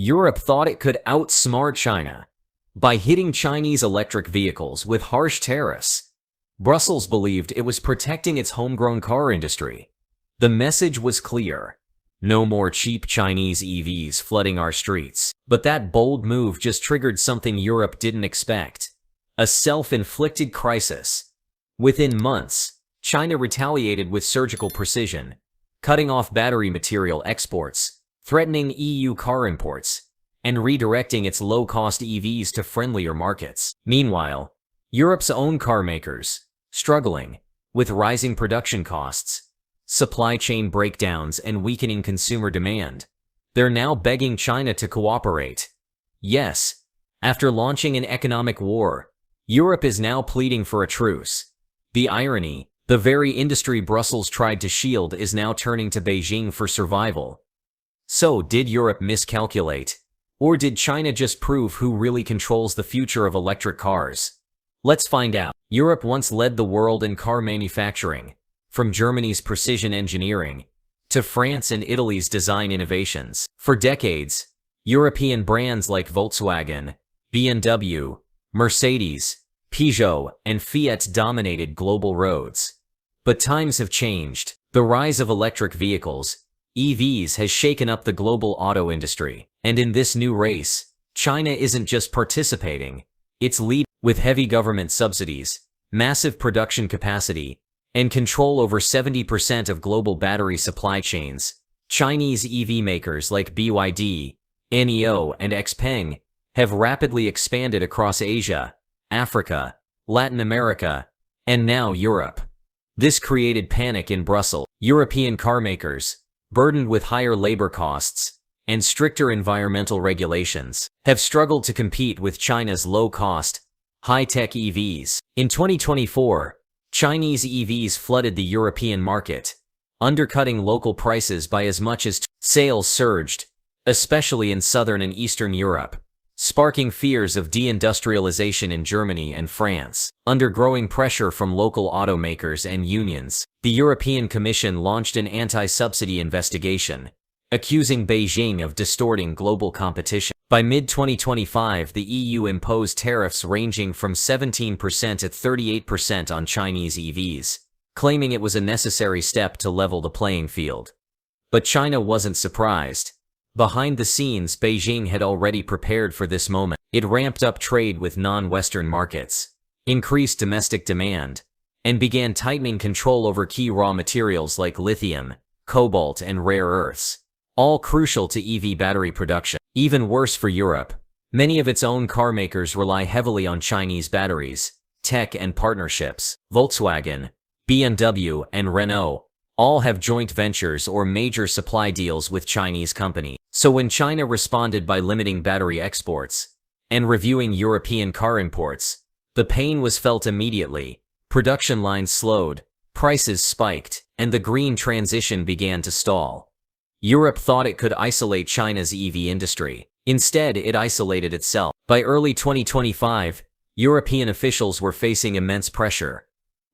Europe thought it could outsmart China by hitting Chinese electric vehicles with harsh tariffs. Brussels believed it was protecting its homegrown car industry. The message was clear: no more cheap Chinese EVs flooding our streets. But that bold move just triggered something Europe didn't expect: a self-inflicted crisis. Within months, China retaliated with surgical precision, cutting off battery material exports, threatening EU car imports, and redirecting its low-cost EVs to friendlier markets. Meanwhile, Europe's own car makers, struggling with rising production costs, supply chain breakdowns, and weakening consumer demand, they're now begging China to cooperate. Yes, after launching an economic war, Europe is now pleading for a truce. The irony: the very industry Brussels tried to shield is now turning to Beijing for survival. So, did Europe miscalculate? Or did China just prove who really controls the future of electric cars? Let's find out. Europe once led the world in car manufacturing, from Germany's precision engineering to France and Italy's design innovations. For decades, European brands like Volkswagen, BMW, Mercedes, Peugeot, and Fiat dominated global roads. But times have changed. The rise of electric vehicles, EVs, has shaken up the global auto industry. And in this new race, China isn't just participating, it's leading. With heavy government subsidies, massive production capacity, and control over 70% of global battery supply chains, Chinese EV makers like BYD, NEO, and XPeng have rapidly expanded across Asia, Africa, Latin America, and now Europe. This created panic in Brussels. European carmakers, burdened with higher labor costs and stricter environmental regulations, have struggled to compete with China's low-cost, high-tech EVs. In 2024, Chinese EVs flooded the European market, undercutting local prices by as much as sales surged, especially in southern and eastern Europe, sparking fears of deindustrialization in Germany and France. Under growing pressure from local automakers and unions, the European Commission launched an anti-subsidy investigation, accusing Beijing of distorting global competition. By mid-2025, the EU imposed tariffs ranging from 17% to 38% on Chinese EVs, claiming it was a necessary step to level the playing field. But China wasn't surprised. Behind the scenes, Beijing had already prepared for this moment. It ramped up trade with non-Western markets, increased domestic demand, and began tightening control over key raw materials like lithium, cobalt, and rare earths, all crucial to EV battery production. Even worse for Europe, many of its own car makers rely heavily on Chinese batteries, tech, and partnerships. Volkswagen, BMW, and Renault all have joint ventures or major supply deals with Chinese companies. So when China responded by limiting battery exports and reviewing European car imports, the pain was felt immediately. Production lines slowed, prices spiked, and the green transition began to stall. Europe thought it could isolate China's EV industry. Instead, it isolated itself. By early 2025, European officials were facing immense pressure.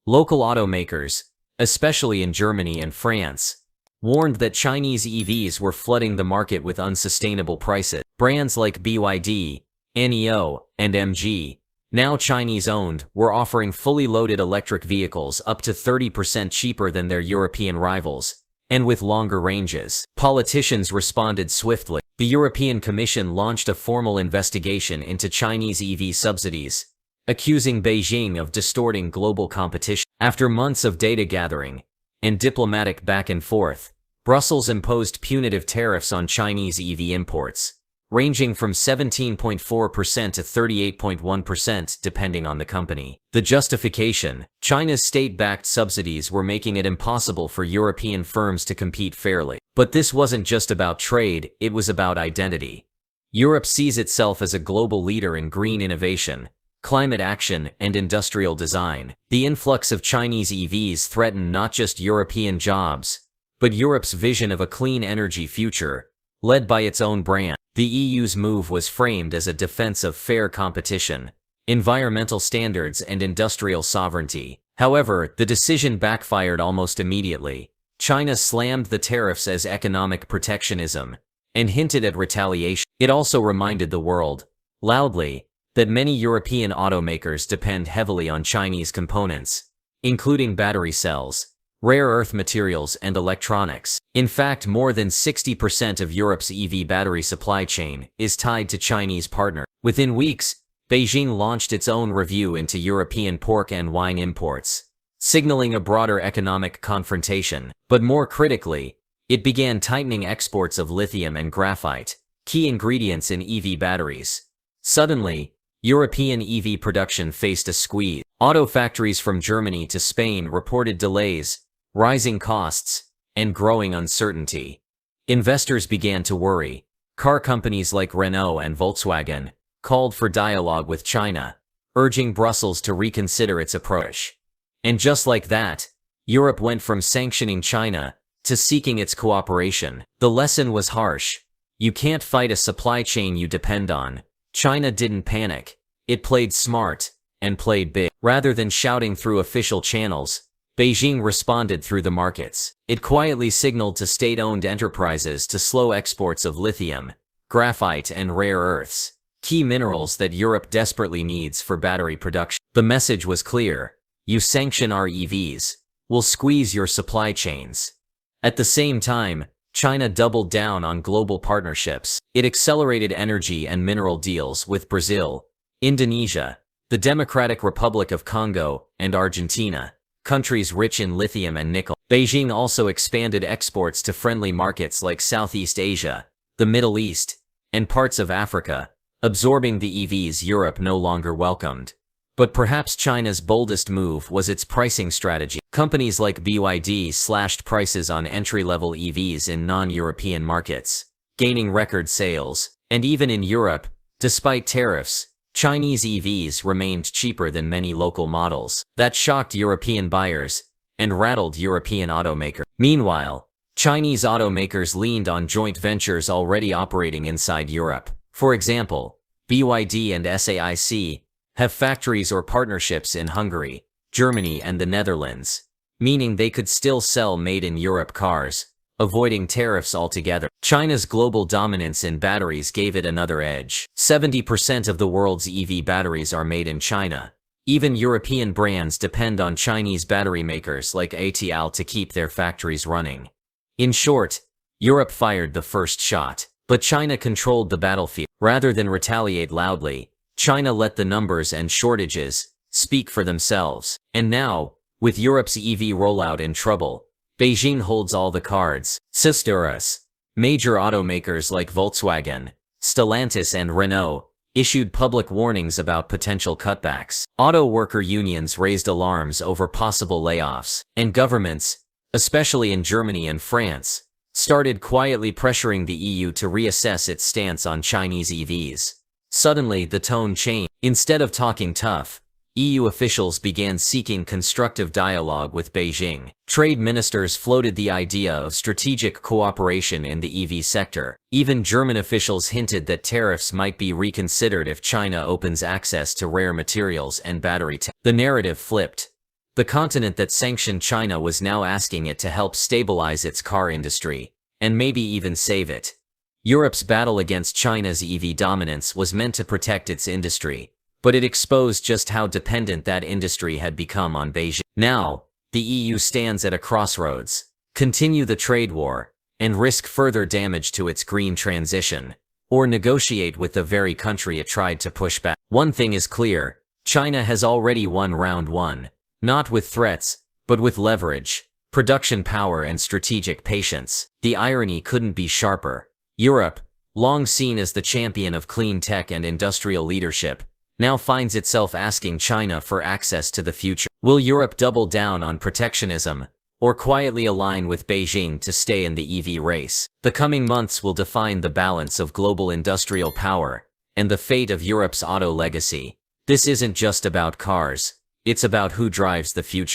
Local automakers, especially in Germany and France, warned that Chinese EVs were flooding the market with unsustainable prices. Brands like BYD, NEO, and MG, now Chinese-owned, were offering fully loaded electric vehicles up to 30% cheaper than their European rivals, and with longer ranges. Politicians responded swiftly. The European Commission launched a formal investigation into Chinese EV subsidies, accusing Beijing of distorting global competition. After months of data gathering and diplomatic back and forth, Brussels imposed punitive tariffs on Chinese EV imports, ranging from 17.4% to 38.1% depending on the company. The justification: China's state-backed subsidies were making it impossible for European firms to compete fairly. But this wasn't just about trade, it was about identity. Europe sees itself as a global leader in green innovation, climate action, and industrial design. The influx of Chinese EVs threatened not just European jobs, but Europe's vision of a clean energy future, led by its own brand. The EU's move was framed as a defense of fair competition, environmental standards, and industrial sovereignty. However, the decision backfired almost immediately. China slammed the tariffs as economic protectionism and hinted at retaliation. It also reminded the world, loudly, that many European automakers depend heavily on Chinese components, including battery cells, rare earth materials, and electronics. In fact, more than 60% of Europe's EV battery supply chain is tied to Chinese partners. Within weeks, Beijing launched its own review into European pork and wine imports, signaling a broader economic confrontation. But more critically, it began tightening exports of lithium and graphite, key ingredients in EV batteries. Suddenly, European EV production faced a squeeze. Auto factories from Germany to Spain reported delays, rising costs, and growing uncertainty. Investors began to worry. Car companies like Renault and Volkswagen called for dialogue with China, urging Brussels to reconsider its approach. And just like that, Europe went from sanctioning China to seeking its cooperation. The lesson was harsh. You can't fight a supply chain you depend on. China didn't panic. It played smart and played big. Rather than shouting through official channels, Beijing responded through the markets. It quietly signaled to state-owned enterprises to slow exports of lithium, graphite, and rare earths, key minerals that Europe desperately needs for battery production. The message was clear: you sanction our EVs, we'll squeeze your supply chains. At the same time, China doubled down on global partnerships. It accelerated energy and mineral deals with Brazil, Indonesia, the Democratic Republic of Congo, and Argentina, countries rich in lithium and nickel. Beijing also expanded exports to friendly markets like Southeast Asia, the Middle East, and parts of Africa, absorbing the EVs Europe no longer welcomed. But perhaps China's boldest move was its pricing strategy. Companies like BYD slashed prices on entry-level EVs in non-European markets, gaining record sales. And even in Europe, despite tariffs, Chinese EVs remained cheaper than many local models. That shocked European buyers and rattled European automakers. Meanwhile, Chinese automakers leaned on joint ventures already operating inside Europe. For example, BYD and SAIC have factories or partnerships in Hungary, Germany, and the Netherlands, meaning they could still sell made-in-Europe cars, avoiding tariffs altogether. China's global dominance in batteries gave it another edge. 70% of the world's EV batteries are made in China. Even European brands depend on Chinese battery makers like ATL to keep their factories running. In short, Europe fired the first shot, but China controlled the battlefield. Rather than retaliate loudly, China let the numbers and shortages speak for themselves. And now, with Europe's EV rollout in trouble, Beijing holds all the cards. Sisters, major automakers like Volkswagen, Stellantis, and Renault issued public warnings about potential cutbacks. Auto worker unions raised alarms over possible layoffs, and governments, especially in Germany and France, started quietly pressuring the EU to reassess its stance on Chinese EVs. Suddenly, the tone changed. Instead of talking tough, EU officials began seeking constructive dialogue with Beijing. Trade ministers floated the idea of strategic cooperation in the EV sector. Even German officials hinted that tariffs might be reconsidered if China opens access to rare materials and battery tech. The narrative flipped. The continent that sanctioned China was now asking it to help stabilize its car industry, and maybe even save it. Europe's battle against China's EV dominance was meant to protect its industry, but it exposed just how dependent that industry had become on Beijing. Now, the EU stands at a crossroads: continue the trade war and risk further damage to its green transition, or negotiate with the very country it tried to push back. One thing is clear: China has already won round one, not with threats, but with leverage, production power, and strategic patience. The irony couldn't be sharper. Europe, long seen as the champion of clean tech and industrial leadership, now finds itself asking China for access to the future. Will Europe double down on protectionism, or quietly align with Beijing to stay in the EV race? The coming months will define the balance of global industrial power and the fate of Europe's auto legacy. This isn't just about cars, it's about who drives the future.